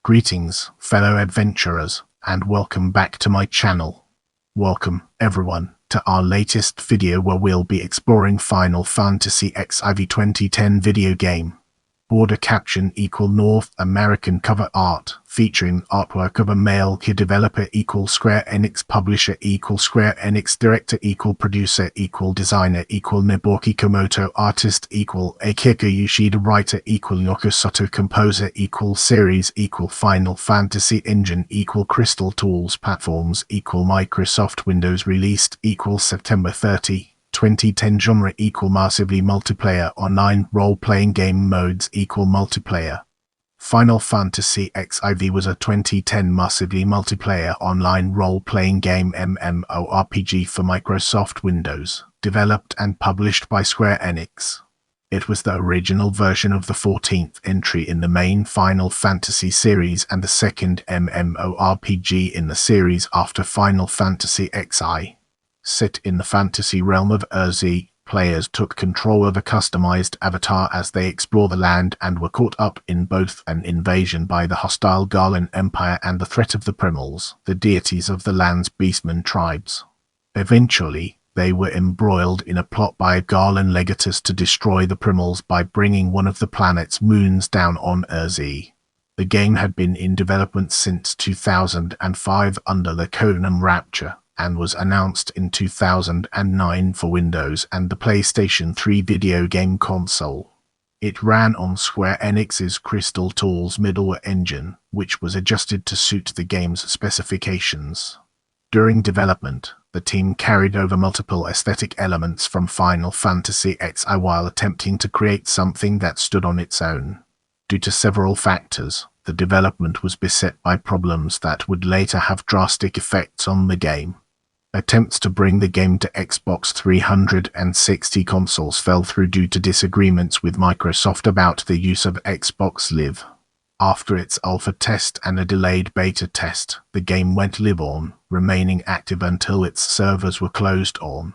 Greetings, fellow adventurers, and welcome back to my channel. Welcome, everyone, to our latest video where we'll be exploring Final Fantasy XIV 2010 video game. Border caption equal North American cover art, featuring artwork of a male key developer equal Square Enix publisher equal Square Enix director equal producer equal designer equal Nobuaki Komoto artist equal Akihiko Yoshida writer equal Yaeko Sato composer equal series equal Final Fantasy engine equal Crystal Tools platforms equal Microsoft Windows released equal September 30. 2010 genre equal massively multiplayer online role-playing game modes equal multiplayer. Final Fantasy XIV was a 2010 massively multiplayer online role-playing game MMORPG for Microsoft Windows, developed and published by Square Enix. It was the original version of the 14th entry in the main Final Fantasy series and the second MMORPG in the series after Final Fantasy XI. Set in the fantasy realm of Eorzea, players took control of a customized avatar as they explore the land and were caught up in both an invasion by the hostile Garlean Empire and the threat of the primals, the deities of the land's beastmen tribes. Eventually, they were embroiled in a plot by Garlean Legatus to destroy the primals by bringing one of the planet's moons down on Eorzea. The game had been in development since 2005 under the codename Rapture, and was announced in 2009 for Windows and the PlayStation 3 video game console. It ran on Square Enix's Crystal Tools middleware engine, which was adjusted to suit the game's specifications. During development, the team carried over multiple aesthetic elements from Final Fantasy XI while attempting to create something that stood on its own. Due to several factors, the development was beset by problems that would later have drastic effects on the game. Attempts to bring the game to Xbox 360 consoles fell through due to disagreements with Microsoft about the use of Xbox Live. After its alpha test and a delayed beta test, the game went live on, remaining active until its servers were closed on.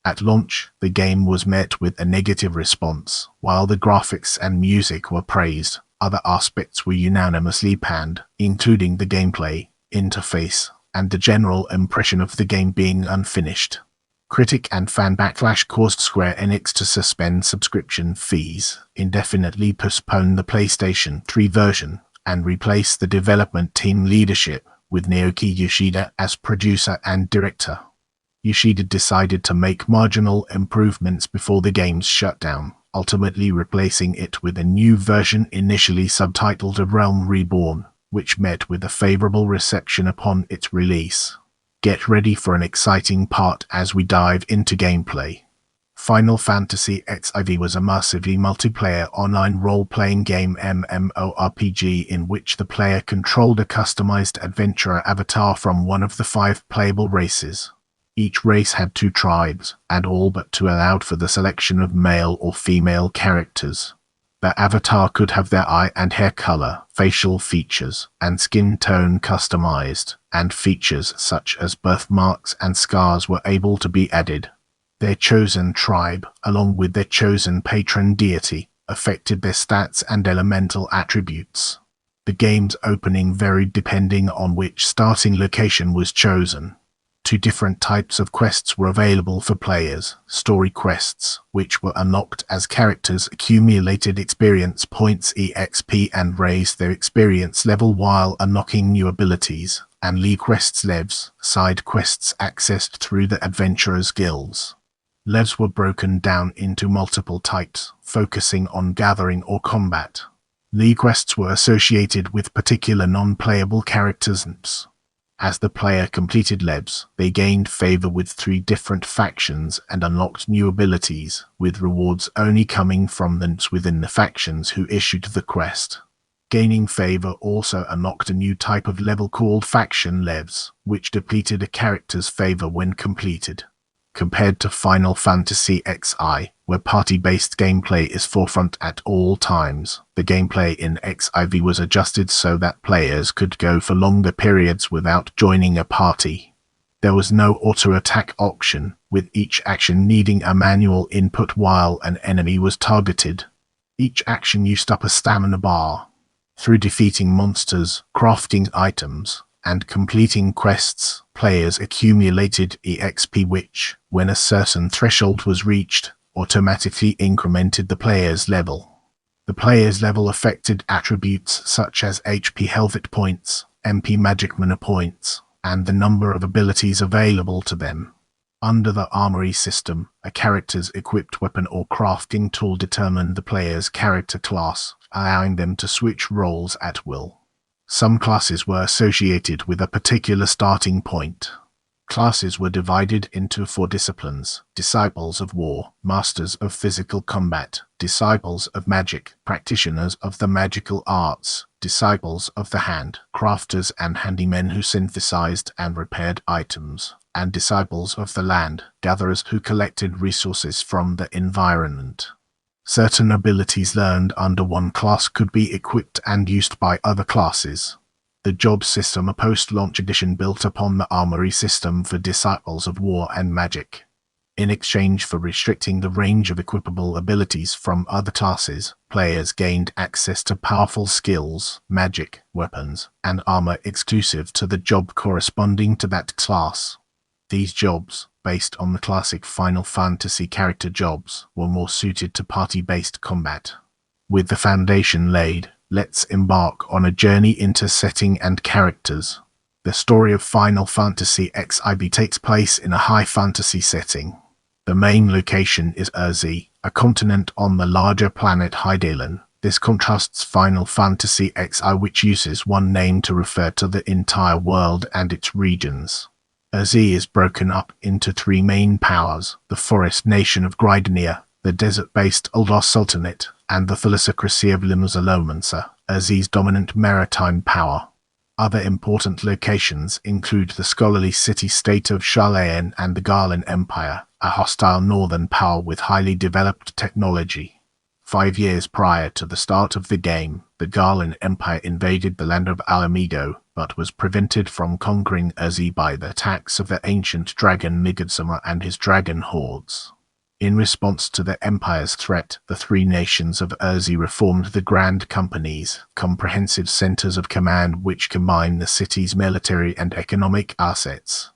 At launch, the game was met with a negative response. While the graphics and music were praised, other aspects were unanimously panned, including the gameplay, interface, and the general impression of the game being unfinished. Critic and fan backlash caused Square Enix to suspend subscription fees, indefinitely postpone the PlayStation 3 version, and replace the development team leadership with Nobuaki Yoshida as producer and director. Yoshida decided to make marginal improvements before the game's shutdown, ultimately replacing it with a new version initially subtitled A Realm Reborn, which met with a favorable reception upon its release. Get ready for an exciting part as we dive into gameplay. Final Fantasy XIV was a massively multiplayer online role-playing game MMORPG in which the player controlled a customized adventurer avatar from one of the 5 playable races. Each race had 2 tribes, and all but 2 allowed for the selection of male or female characters. The avatar could have their eye and hair color, facial features, and skin tone customized, and features such as birthmarks and scars were able to be added. Their chosen tribe, along with their chosen patron deity, affected their stats and elemental attributes. The game's opening varied depending on which starting location was chosen. 2 different types of quests were available for players: story quests, which were unlocked as characters accumulated experience points (EXP) and raised their experience level while unlocking new abilities, and League quests (LEVs), side quests accessed through the adventurers' guilds. LEVs were broken down into multiple types, focusing on gathering or combat. League quests were associated with particular non-playable characters. As the player completed LEVs, they gained favor with 3 different factions and unlocked new abilities, with rewards only coming from those within the factions who issued the quest. Gaining favor also unlocked a new type of level called faction LEVs, which depleted a character's favor when completed. Compared to Final Fantasy XI, where party-based gameplay is forefront at all times, the gameplay in XIV was adjusted so that players could go for longer periods without joining a party. There was no auto-attack option, with each action needing a manual input while an enemy was targeted. Each action used up a stamina bar. Through defeating monsters, crafting items, and completing quests, players accumulated EXP which, when a certain threshold was reached, automatically incremented the player's level. The player's level affected attributes such as HP health hit points, MP magic mana points, and the number of abilities available to them. Under the armory system, a character's equipped weapon or crafting tool determined the player's character class, allowing them to switch roles at will. Some classes were associated with a particular starting point. Classes were divided into 4 disciplines: Disciples of War, Masters of Physical Combat, Disciples of Magic, Practitioners of the Magical Arts, Disciples of the Hand, Crafters and Handymen who synthesized and repaired items, and Disciples of the Land, Gatherers who collected resources from the environment. Certain abilities learned under one class could be equipped and used by other classes. The job system, a post-launch edition built upon the armory system for Disciples of War and Magic. In exchange for restricting the range of equipable abilities from other classes, players gained access to powerful skills, magic, weapons, and armor exclusive to the job corresponding to that class. These jobs, based on the classic Final Fantasy character jobs, were more suited to party-based combat. With the foundation laid, let's embark on a journey into setting and characters. The story of Final Fantasy XIV takes place in a high fantasy setting. The main location is Eorzea, a continent on the larger planet Hydaelyn. This contrasts Final Fantasy XI, which uses one name to refer to the entire world and its regions. Eorzea is broken up into 3 main powers: the forest nation of Gridania, the desert-based Ul'dah Sultanate, and the Thalassocracy of Limsa, Eorzea's dominant maritime power. Other important locations include the scholarly city-state of Garlean and the Garlean Empire, a hostile northern power with highly developed technology. 5 years prior to the start of the game, the Garlean Empire invaded the land of Alamido, but was prevented from conquering Eorzea by the attacks of the ancient dragon Migadsama and his dragon hordes. In response to the Empire's threat, the 3 nations of Eorzea reformed the Grand Companies, comprehensive centers of command which combine the city's military and economic assets.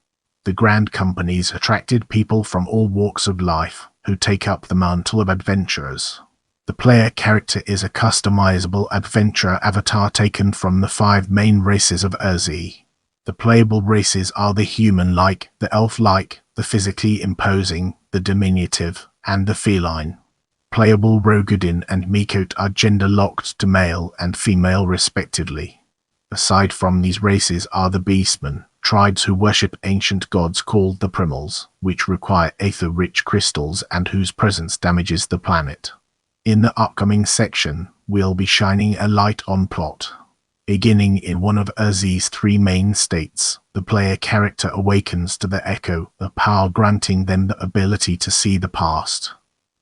The Grand Companies attracted people from all walks of life, who take up the mantle of adventurers. The player character is a customizable adventurer avatar taken from the 5 main races of Eorzea. The playable races are the human-like, the elf-like, the physically imposing, the diminutive, and the feline. Playable Rogadin and Miqote are gender-locked to male and female respectively. Aside from these races are the beastmen, tribes who worship ancient gods called the primals, which require aether-rich crystals and whose presence damages the planet. In the upcoming section, we'll be shining a light on plot. Beginning in one of Eorzea's 3 main states, the player character awakens to the Echo, a power granting them the ability to see the past.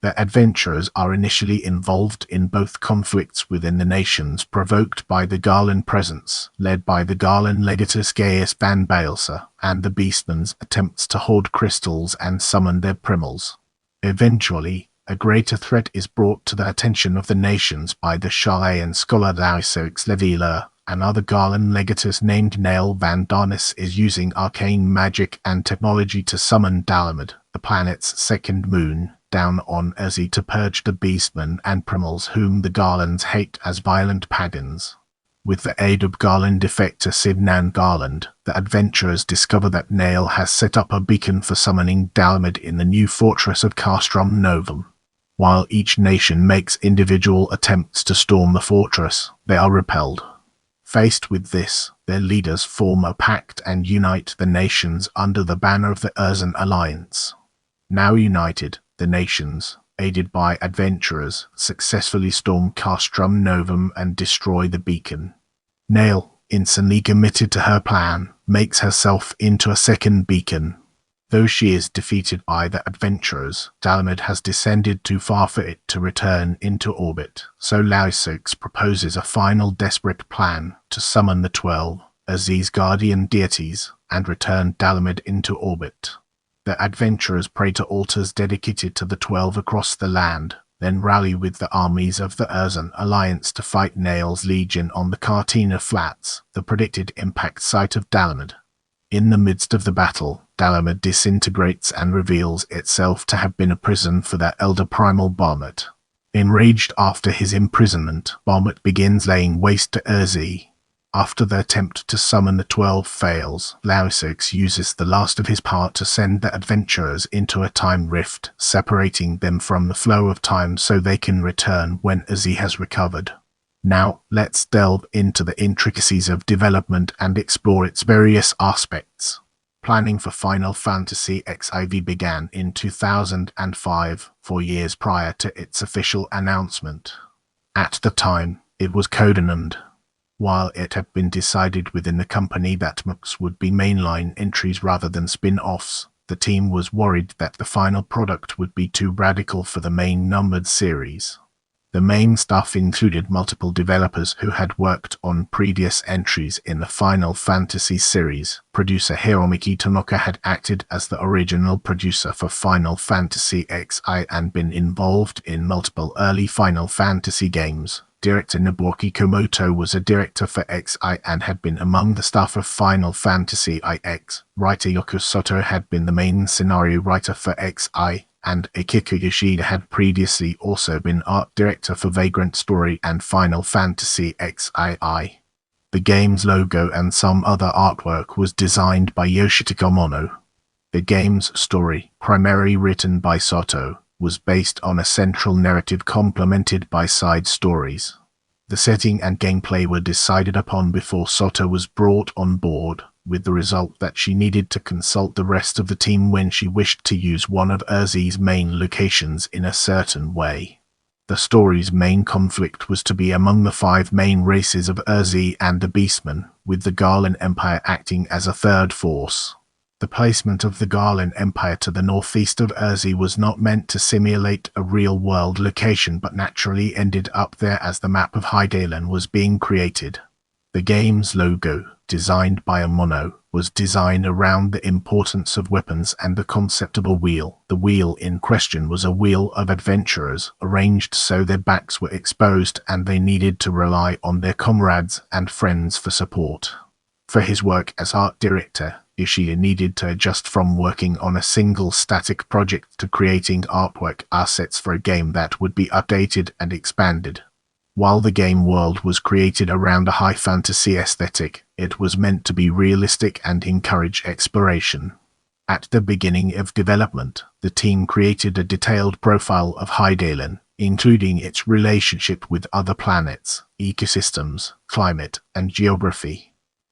The adventurers are initially involved in both conflicts within the nations provoked by the Garlean presence, led by the Garlean Legatus Gaius Van Baelsa, and the Beastmen's attempts to hoard crystals and summon their primals. Eventually, a greater threat is brought to the attention of the nations by the Garlean scholar Laosoix Levila. Another Garlean Legatus named Nael Van Darnis is using arcane magic and technology to summon Dalamud, the planet's 2nd moon, down on Eorzea to purge the beastmen and primals whom the Garlands hate as violent pagans. With the aid of Garlean defector Sidnan Garland, the adventurers discover that Nael has set up a beacon for summoning Dalamud in the new fortress of Castrum Novum. While each nation makes individual attempts to storm the fortress, they are repelled. Faced with this, their leaders form a pact and unite the nations under the banner of the Eorzea Alliance. Now united, the nations, aided by adventurers, successfully storm Castrum Novum and destroy the beacon. Nael, instantly committed to her plan, makes herself into a 2nd beacon. Though she is defeated by the adventurers, Dalamud has descended too far for it to return into orbit, so Laosoix proposes a final desperate plan to summon the 12, Eorzea's guardian deities, and return Dalamud into orbit. The adventurers pray to altars dedicated to the 12 across the land, then rally with the armies of the Eorzea alliance to fight Nail's legion on the Cartina Flats, the predicted impact site of Dalamud. In the midst of the battle, Dalamud disintegrates and reveals itself to have been a prison for their elder primal Bahamut. Enraged after his imprisonment, Bahamut begins laying waste to Eorzea. After the attempt to summon the 12 fails, Lausix uses the last of his power to send the adventurers into a time rift, separating them from the flow of time so they can return when Eorzea has recovered. Now, let's delve into the intricacies of development and explore its various aspects. Planning for Final Fantasy XIV began in 2005, 4 years prior to its official announcement. At the time, it was codenamed. While it had been decided within the company that MMORPGs would be mainline entries rather than spin-offs, the team was worried that the final product would be too radical for the main numbered series. The main staff included multiple developers who had worked on previous entries in the Final Fantasy series. Producer Hiromi Tanaka had acted as the original producer for Final Fantasy XI and been involved in multiple early Final Fantasy games. Director Nobuaki Komoto was a director for XI and had been among the staff of Final Fantasy IX. Writer Yaeko Sato had been the main scenario writer for XI, and Akihiko Yoshida had previously also been art director for Vagrant Story and Final Fantasy XII. The game's logo and some other artwork was designed by Yoshida Komoto. The game's story, primarily written by Sato, was based on a central narrative complemented by side stories. The setting and gameplay were decided upon before Sato was brought on board, with the result that she needed to consult the rest of the team when she wished to use one of Eorzea's main locations in a certain way. The story's main conflict was to be among the 5 main races of Eorzea and the beastmen, with the Garlean Empire acting as a third force. The placement of the Garlean Empire to the northeast of Eorzea was not meant to simulate a real-world location but naturally ended up there as the map of Hydaelyn was being created. The game's logo, designed by Amono, was designed around the importance of weapons and the concept of a wheel. The wheel in question was a wheel of adventurers, arranged so their backs were exposed and they needed to rely on their comrades and friends for support. For his work as art director, Yoshida needed to adjust from working on a single static project to creating artwork assets for a game that would be updated and expanded. While the game world was created around a high fantasy aesthetic, it was meant to be realistic and encourage exploration. At the beginning of development, the team created a detailed profile of Hydaelyn, including its relationship with other planets, ecosystems, climate, and geography.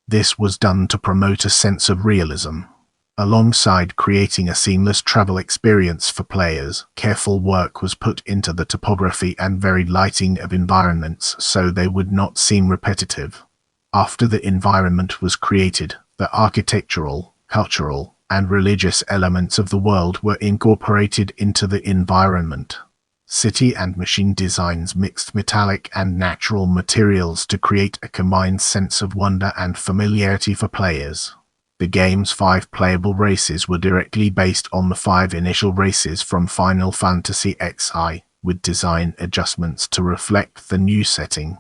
This was done to promote a sense of realism. Alongside creating a seamless travel experience for players, careful work was put into the topography and varied lighting of environments so they would not seem repetitive. After the environment was created, the architectural, cultural, and religious elements of the world were incorporated into the environment. City and machine designs mixed metallic and natural materials to create a combined sense of wonder and familiarity for players. The game's 5 playable races were directly based on the 5 initial races from Final Fantasy XI, with design adjustments to reflect the new setting.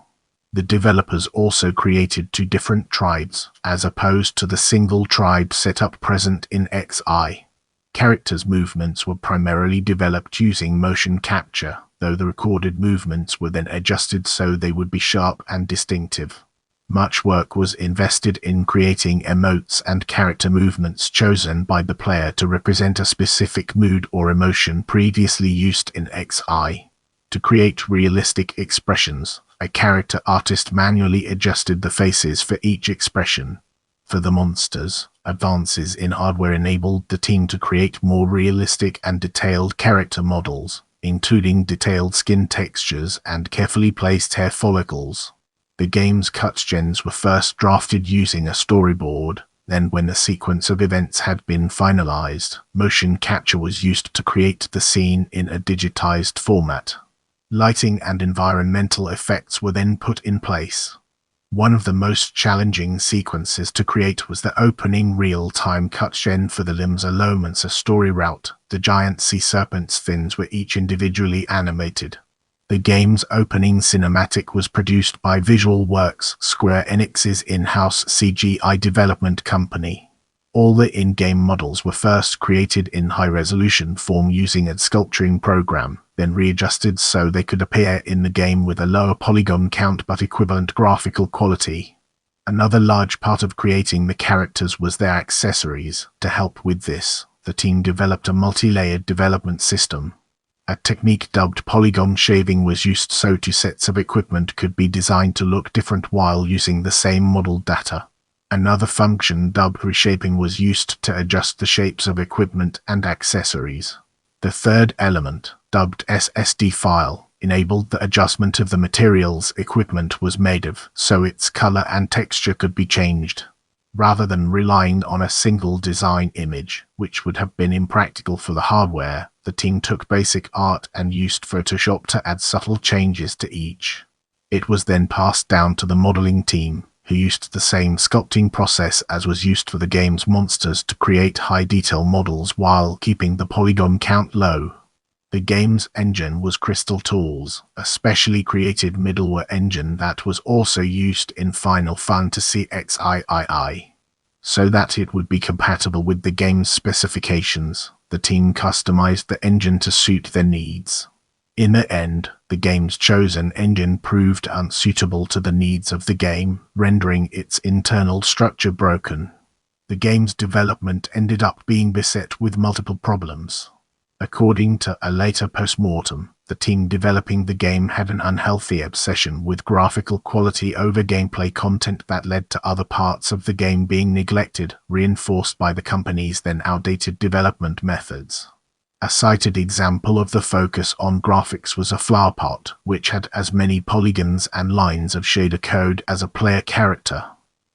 The developers also created 2 different tribes, as opposed to the single tribe setup present in XI. Characters' movements were primarily developed using motion capture, though the recorded movements were then adjusted so they would be sharp and distinctive. Much work was invested in creating emotes and character movements chosen by the player to represent a specific mood or emotion previously used in XI. To create realistic expressions, a character artist manually adjusted the faces for each expression. For the monsters, advances in hardware enabled the team to create more realistic and detailed character models, including detailed skin textures and carefully placed hair follicles. The game's cutscenes were first drafted using a storyboard, then when the sequence of events had been finalized, motion capture was used to create the scene in a digitized format. Lighting and environmental effects were then put in place. One of the most challenging sequences to create was the opening real-time cutscene for the Limsa story route. The giant sea serpent's fins were each individually animated. The game's opening cinematic was produced by Visual Works, Square Enix's in-house CGI development company. All the in-game models were first created in high-resolution form using a sculpturing program, then readjusted so they could appear in the game with a lower polygon count but equivalent graphical quality. Another large part of creating the characters was their accessories. To help with this, the team developed a multi-layered development system. A technique dubbed polygon shaving was used so two sets of equipment could be designed to look different while using the same model data. Another function dubbed reshaping was used to adjust the shapes of equipment and accessories. The third element, dubbed SSD file, enabled the adjustment of the materials equipment was made of, so its color and texture could be changed. Rather than relying on a single design image, which would have been impractical for the hardware, the team took basic art and used Photoshop to add subtle changes to each. It was then passed down to the modeling team, who used the same sculpting process as was used for the game's monsters to create high-detail models while keeping the polygon count low. The game's engine was Crystal Tools, a specially created middleware engine that was also used in Final Fantasy XIV. So that it would be compatible with the game's specifications, the team customized the engine to suit their needs. In the end, the game's chosen engine proved unsuitable to the needs of the game, rendering its internal structure broken. The game's development ended up being beset with multiple problems. According to a later post-mortem, the team developing the game had an unhealthy obsession with graphical quality over gameplay content that led to other parts of the game being neglected, reinforced by the company's then outdated development methods. A cited example of the focus on graphics was a flower pot, which had as many polygons and lines of shader code as a player character.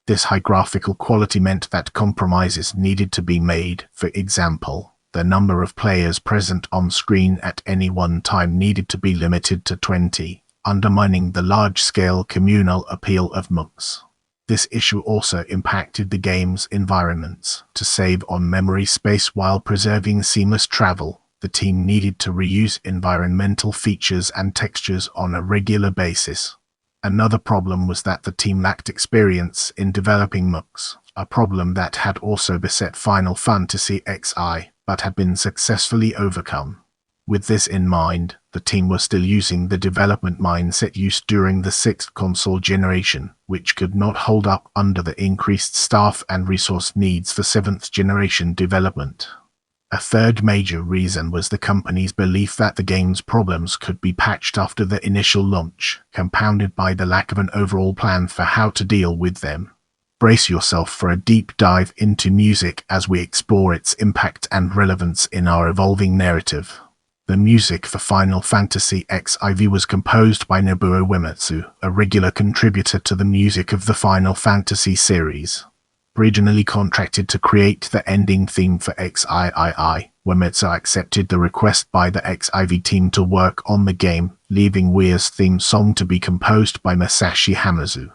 This high graphical quality meant that compromises needed to be made. For example, the number of players present on screen at any one time needed to be limited to 20, undermining the large-scale communal appeal of MMORPGs. This issue also impacted the game's environments. To save on memory space while preserving seamless travel, the team needed to reuse environmental features and textures on a regular basis. Another problem was that the team lacked experience in developing MMORPGs, a problem that had also beset Final Fantasy XI, but had been successfully overcome. With this in mind, the team was still using the development mindset used during the 6th console generation, which could not hold up under the increased staff and resource needs for 7th generation development. A third major reason was the company's belief that the game's problems could be patched after the initial launch, compounded by the lack of an overall plan for how to deal with them. Brace yourself for a deep dive into music as we explore its impact and relevance in our evolving narrative. The music for Final Fantasy XIV was composed by Nobuo Uematsu, a regular contributor to the music of the Final Fantasy series. Originally contracted to create the ending theme for XIII, Uematsu accepted the request by the XIV team to work on the game, leaving Weir's theme song to be composed by Masashi Hamauzu.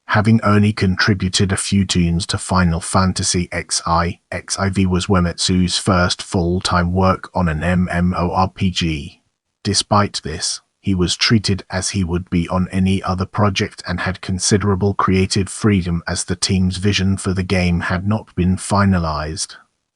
Having only contributed a few tunes to Final Fantasy XIV was Uematsu's first full-time work on an MMORPG. Despite this, he was treated as he would be on any other project and had considerable creative freedom as the team's vision for the game had not been finalized.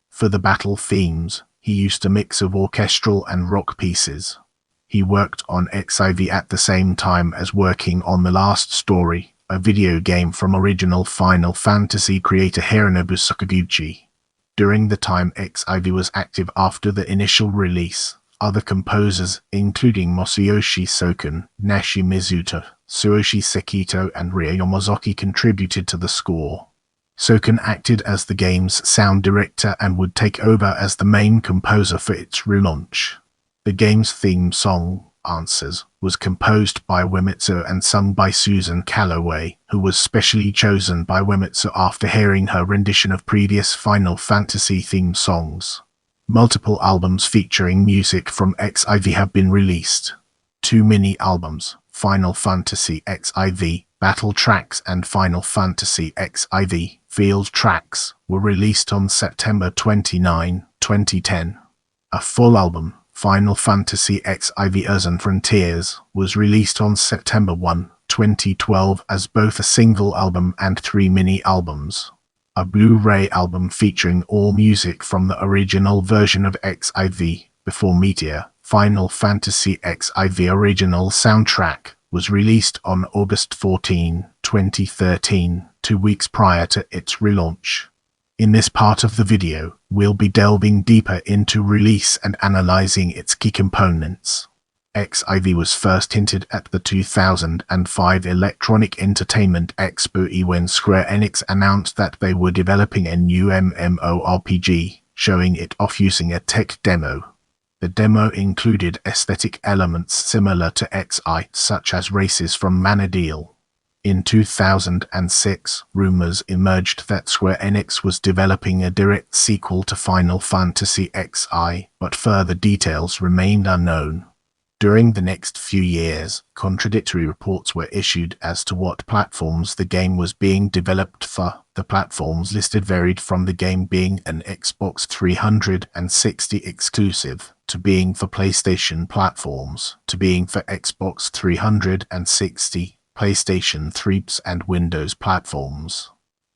For the battle themes, he used a mix of orchestral and rock pieces. He worked on XIV at the same time as working on The Last Story, a video game from original Final Fantasy creator Hironobu Sakaguchi. During the time XIV was active after the initial release, other composers, including Masayoshi Soken, Nashi Mizuta, Tsuyoshi Sekito, and Rie Yamazaki, contributed to the score. Soken acted as the game's sound director and would take over as the main composer for its relaunch. The game's theme song, Answers, was composed by Uematsu and sung by Susan Calloway, who was specially chosen by Uematsu after hearing her rendition of previous Final Fantasy theme songs. Multiple albums featuring music from XIV have been released. 2 mini-albums, Final Fantasy XIV, Battle tracks and Final Fantasy XIV field tracks were released on September 29, 2010. A full album, Final Fantasy XIV Earth and Frontiers, was released on September 1, 2012 as both a single album and 3 mini-albums. A Blu-ray album featuring all music from the original version of XIV, Before Meteor, Final Fantasy XIV Original Soundtrack, was released on August 14, 2013, 2 weeks prior to its relaunch. In this part of the video, we'll be delving deeper into release and analyzing its key components. XIV was first hinted at the 2005 Electronic Entertainment Expo when Square Enix announced that they were developing a new MMORPG, showing it off using a tech demo. The demo included aesthetic elements similar to XI, such as races from Manadil. In 2006, rumors emerged that Square Enix was developing a direct sequel to Final Fantasy XI, but further details remained unknown. During the next few years, contradictory reports were issued as to what platforms the game was being developed for. The platforms listed varied from the game being an Xbox 360 exclusive, to being for PlayStation platforms, to being for Xbox 360, PlayStation 3 and Windows platforms.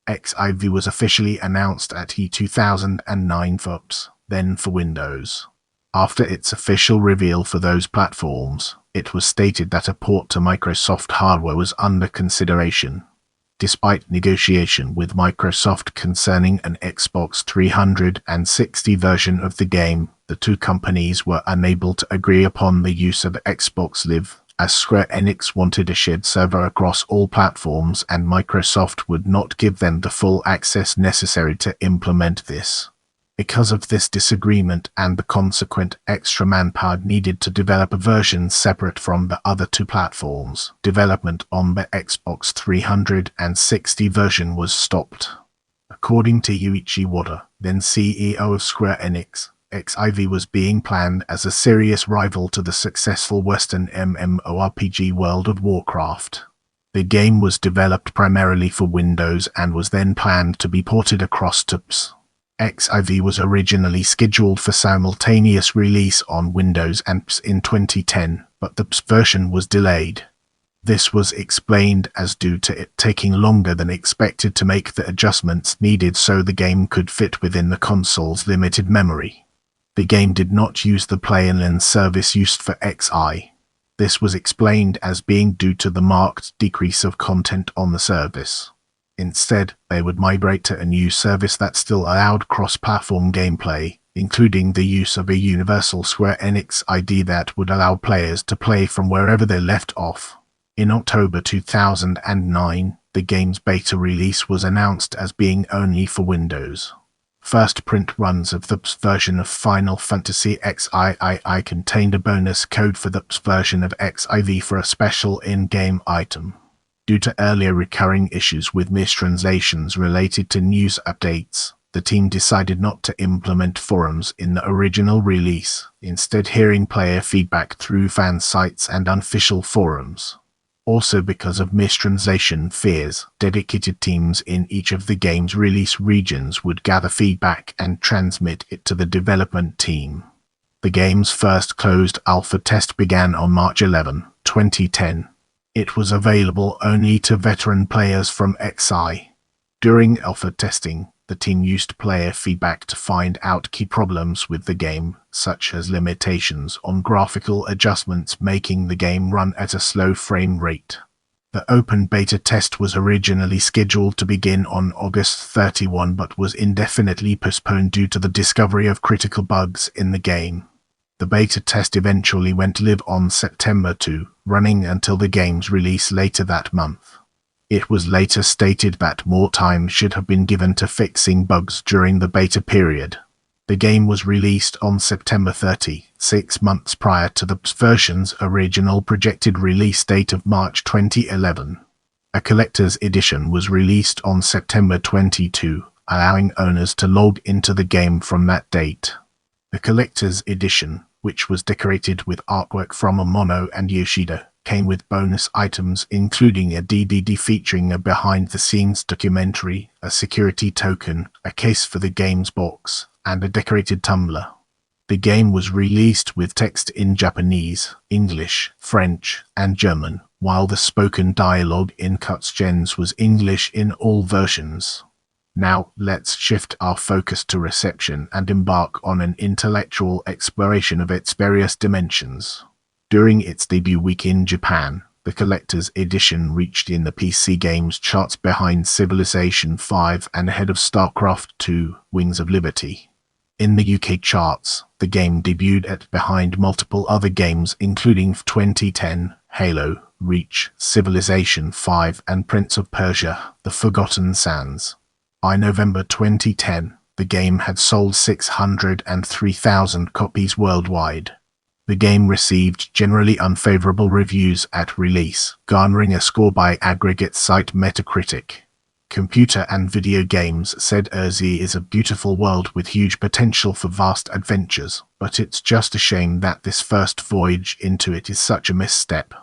XIV was officially announced at E2009 for PS, then for Windows. After its official reveal for those platforms, it was stated that a port to Microsoft hardware was under consideration. Despite negotiation with Microsoft concerning an Xbox 360 version of the game, the two companies were unable to agree upon the use of Xbox Live, as Square Enix wanted a shared server across all platforms and Microsoft would not give them the full access necessary to implement this. Because of this disagreement and the consequent extra manpower needed to develop a version separate from the other two platforms, development on the Xbox 360 version was stopped. According to Yuichi Wada, then CEO of Square Enix, XIV was being planned as a serious rival to the successful Western MMORPG World of Warcraft. The game was developed primarily for Windows and was then planned to be ported across to PS. XIV was originally scheduled for simultaneous release on Windows and PS in 2010, but the PS version was delayed. This was explained as due to it taking longer than expected to make the adjustments needed so the game could fit within the console's limited memory. The game did not use the Play and Learn service used for XI. This was explained as being due to the marked decrease of content on the service. Instead, they would migrate to a new service that still allowed cross-platform gameplay, including the use of a universal Square Enix ID that would allow players to play from wherever they left off. In October 2009, the game's beta release was announced as being only for Windows. First print runs of the PS version of Final Fantasy XII contained a bonus code for the PS version of XIV for a special in-game item. Due to earlier recurring issues with mistranslations related to news updates, the team decided not to implement forums in the original release, instead hearing player feedback through fan sites and unofficial forums. Also because of mistranslation fears, dedicated teams in each of the game's release regions would gather feedback and transmit it to the development team. The game's first closed alpha test began on March 11, 2010. It was available only to veteran players from XI. During alpha testing, the team used player feedback to find out key problems with the game, such as limitations on graphical adjustments making the game run at a slow frame rate. The open beta test was originally scheduled to begin on August 31 but was indefinitely postponed due to the discovery of critical bugs in the game. The beta test eventually went live on September 2, running until the game's release later that month. It was later stated that more time should have been given to fixing bugs during the beta period. The game was released on September 30, 6 months prior to the PS version's original projected release date of March 2011. A collector's edition was released on September 22, allowing owners to log into the game from that date. The collector's edition, which was decorated with artwork from Mono and Yoshida, came with bonus items including a DVD featuring a behind-the-scenes documentary, a security token, a case for the game's box, and a decorated tumbler. The game was released with text in Japanese, English, French, and German, while the spoken dialogue in cutscenes was English in all versions. Now, let's shift our focus to reception and embark on an intellectual exploration of its various dimensions. During its debut week in Japan, the collector's edition reached in the PC games charts behind Civilization V and ahead of StarCraft II: Wings of Liberty. In the UK charts, the game debuted at behind multiple other games including 2010, Halo, Reach, Civilization V, and Prince of Persia: The Forgotten Sands. By November 2010, the game had sold 603,000 copies worldwide. The game received generally unfavorable reviews at release, garnering a score by aggregate site Metacritic. Computer and Video Games said Eorzea is a beautiful world with huge potential for vast adventures, but it's just a shame that this first voyage into it is such a misstep.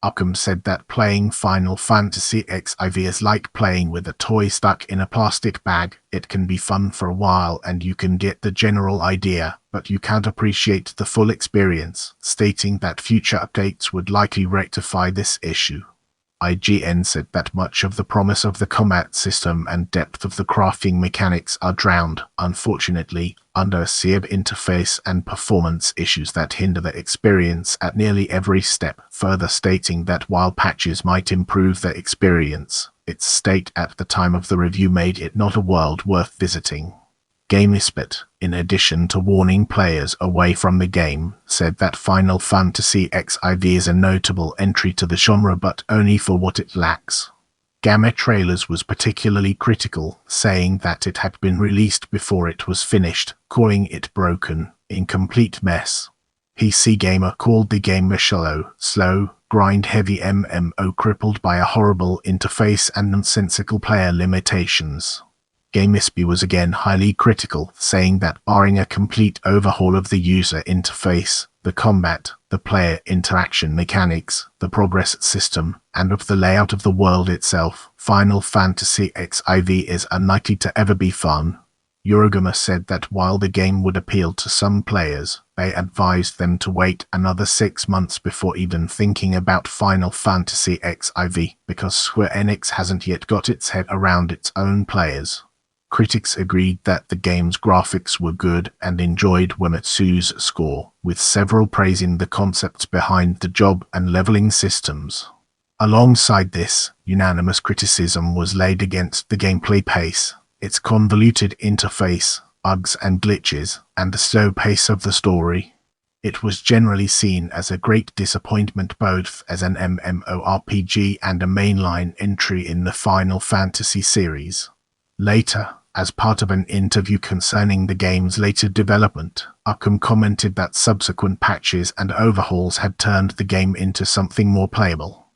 Occam said that playing Final Fantasy XIV is like playing with a toy stuck in a plastic bag. It can be fun for a while and you can get the general idea, but you can't appreciate the full experience, stating that future updates would likely rectify this issue. IGN said that much of the promise of the combat system and depth of the crafting mechanics are drowned, unfortunately, under a sea of interface and performance issues that hinder the experience at nearly every step, further stating that while patches might improve the experience, its state at the time of the review made it not a world worth visiting. GameSpot, in addition to warning players away from the game, said that Final Fantasy XIV is a notable entry to the genre but only for what it lacks. Gamma Trailers was particularly critical, saying that it had been released before it was finished, calling it broken, incomplete mess. PC Gamer called the game a shallow, slow, grind-heavy MMO crippled by a horrible interface and nonsensical player limitations. GameSpy was again highly critical, saying that barring a complete overhaul of the user interface, the combat, the player interaction mechanics, the progress system, and of the layout of the world itself, Final Fantasy XIV is unlikely to ever be fun. Eurogamer said that while the game would appeal to some players, they advised them to wait another 6 months before even thinking about Final Fantasy XIV, because Square Enix hasn't yet got its head around its own players. Critics agreed that the game's graphics were good and enjoyed Uematsu's score, with several praising the concepts behind the job and leveling systems. Alongside this, unanimous criticism was laid against the gameplay pace, its convoluted interface, bugs and glitches, and the slow pace of the story. It was generally seen as a great disappointment both as an MMORPG and a mainline entry in the Final Fantasy series. Later, as part of an interview concerning the game's later development, Occam commented that subsequent patches and overhauls had turned the game into something more playable.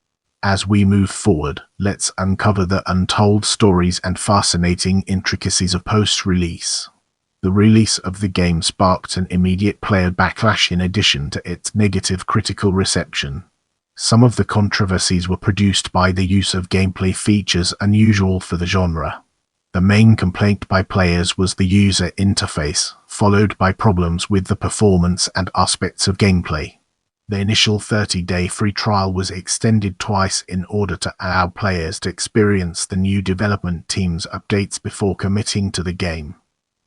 As we move forward, let's uncover the untold stories and fascinating intricacies of post-release. The release of the game sparked an immediate player backlash in addition to its negative critical reception. Some of the controversies were produced by the use of gameplay features unusual for the genre. The main complaint by players was the user interface, followed by problems with the performance and aspects of gameplay. The initial 30-day free trial was extended twice in order to allow players to experience the new development team's updates before committing to the game.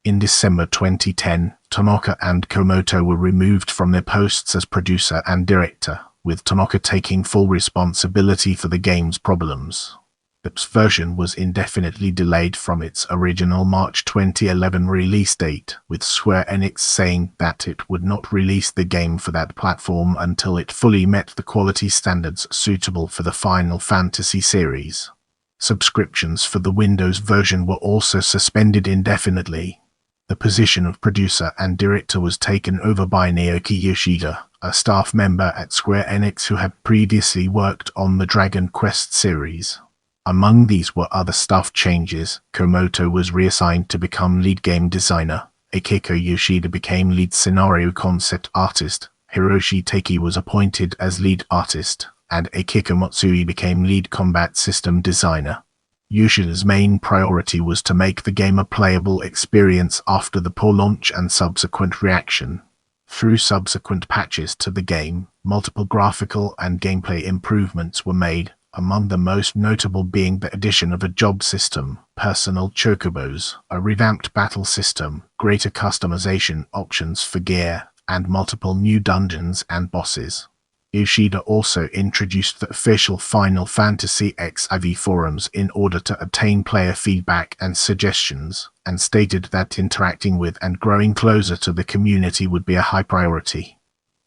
In December 2010, Tanaka and Komoto were removed from their posts as producer and director, with Tanaka taking full responsibility for the game's problems. The version was indefinitely delayed from its original March 2011 release date, with Square Enix saying that it would not release the game for that platform until it fully met the quality standards suitable for the Final Fantasy series. Subscriptions for the Windows version were also suspended indefinitely. The position of producer and director was taken over by Naoki Yoshida, a staff member at Square Enix who had previously worked on the Dragon Quest series. Among these were other staff changes. Komoto was reassigned to become lead game designer, Akihiko Yoshida became lead scenario concept artist, Hiroshi Taki was appointed as lead artist, and Akihiko Matsui became lead combat system designer. Yoshida's main priority was to make the game a playable experience after the poor launch and subsequent reaction. Through subsequent patches to the game, multiple graphical and gameplay improvements were made, among the most notable being the addition of a job system, personal chocobos, a revamped battle system, greater customization options for gear, and multiple new dungeons and bosses. Yoshida also introduced the official Final Fantasy XIV forums in order to obtain player feedback and suggestions, and stated that interacting with and growing closer to the community would be a high priority.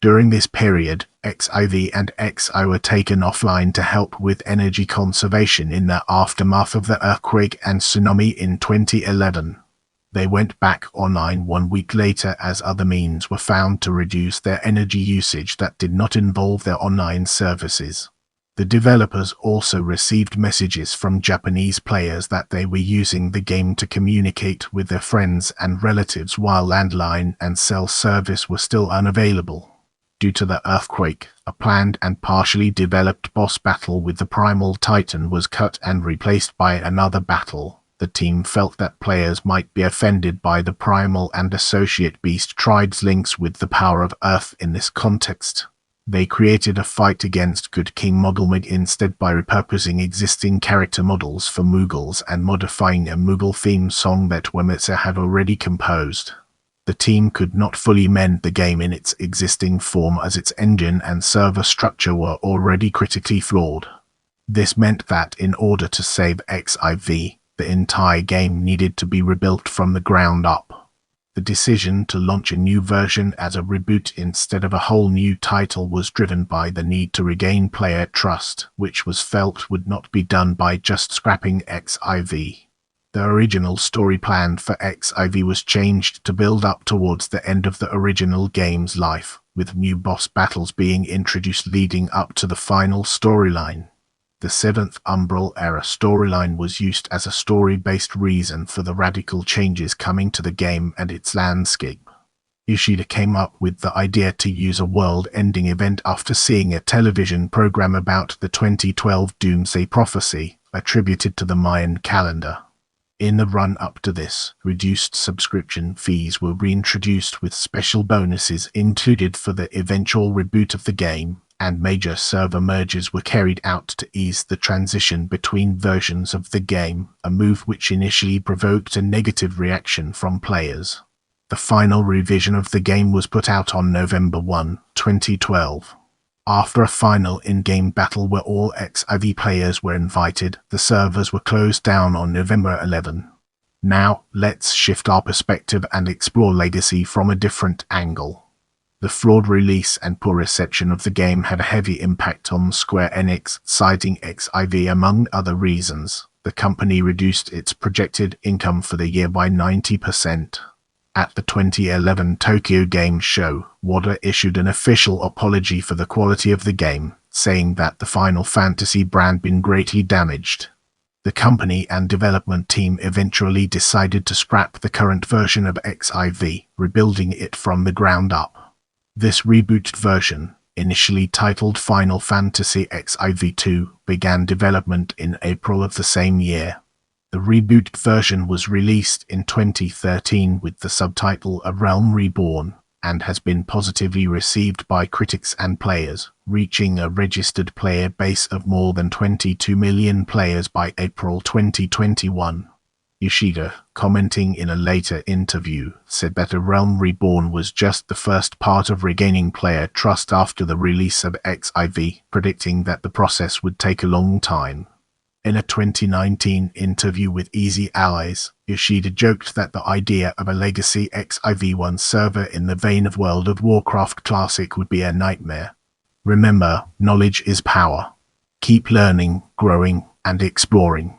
During this period, XIV and XI were taken offline to help with energy conservation in the aftermath of the earthquake and tsunami in 2011. They went back online 1 week later as other means were found to reduce their energy usage that did not involve their online services. The developers also received messages from Japanese players that they were using the game to communicate with their friends and relatives while landline and cell service were still unavailable. Due to the earthquake, a planned and partially developed boss battle with the Primal Titan was cut and replaced by another battle. The team felt that players might be offended by the Primal and Associate Beast Tribe's links with the power of Earth in this context. They created a fight against Good King Mogulmig instead by repurposing existing character models for Mughals and modifying a Mughal theme song that Uematsu had already composed. The team could not fully mend the game in its existing form as its engine and server structure were already critically flawed. This meant that in order to save XIV, the entire game needed to be rebuilt from the ground up. The decision to launch a new version as a reboot instead of a whole new title was driven by the need to regain player trust, which was felt would not be done by just scrapping XIV. The original story plan for XIV was changed to build up towards the end of the original game's life, with new boss battles being introduced leading up to the final storyline. The 7th Umbral Era storyline was used as a story-based reason for the radical changes coming to the game and its landscape. Yoshida came up with the idea to use a world-ending event after seeing a television program about the 2012 Doomsday Prophecy, attributed to the Mayan calendar. In the run-up to this, reduced subscription fees were reintroduced with special bonuses included for the eventual reboot of the game, and major server merges were carried out to ease the transition between versions of the game, a move which initially provoked a negative reaction from players. The final revision of the game was put out on November 1, 2012. After a final in-game battle where all XIV players were invited, the servers were closed down on November 11. Now, let's shift our perspective and explore Legacy from a different angle. The flawed release and poor reception of the game had a heavy impact on Square Enix, citing XIV among other reasons. The company reduced its projected income for the year by 90%. At the 2011 Tokyo Game Show, WADA issued an official apology for the quality of the game, saying that the Final Fantasy brand been greatly damaged. The company and development team eventually decided to scrap the current version of XIV, rebuilding it from the ground up. This rebooted version, initially titled Final Fantasy XIV-2, began development in April of the same year. The rebooted version was released in 2013 with the subtitle A Realm Reborn, and has been positively received by critics and players, reaching a registered player base of more than 22 million players by April 2021. Yoshida, commenting in a later interview, said that A Realm Reborn was just the first part of regaining player trust after the release of XIV, predicting that the process would take a long time. In a 2019 interview with Easy Allies, Yoshida joked that the idea of a Legacy XIV-1 server in the vein of World of Warcraft Classic would be a nightmare. Remember, knowledge is power. Keep learning, growing, and exploring.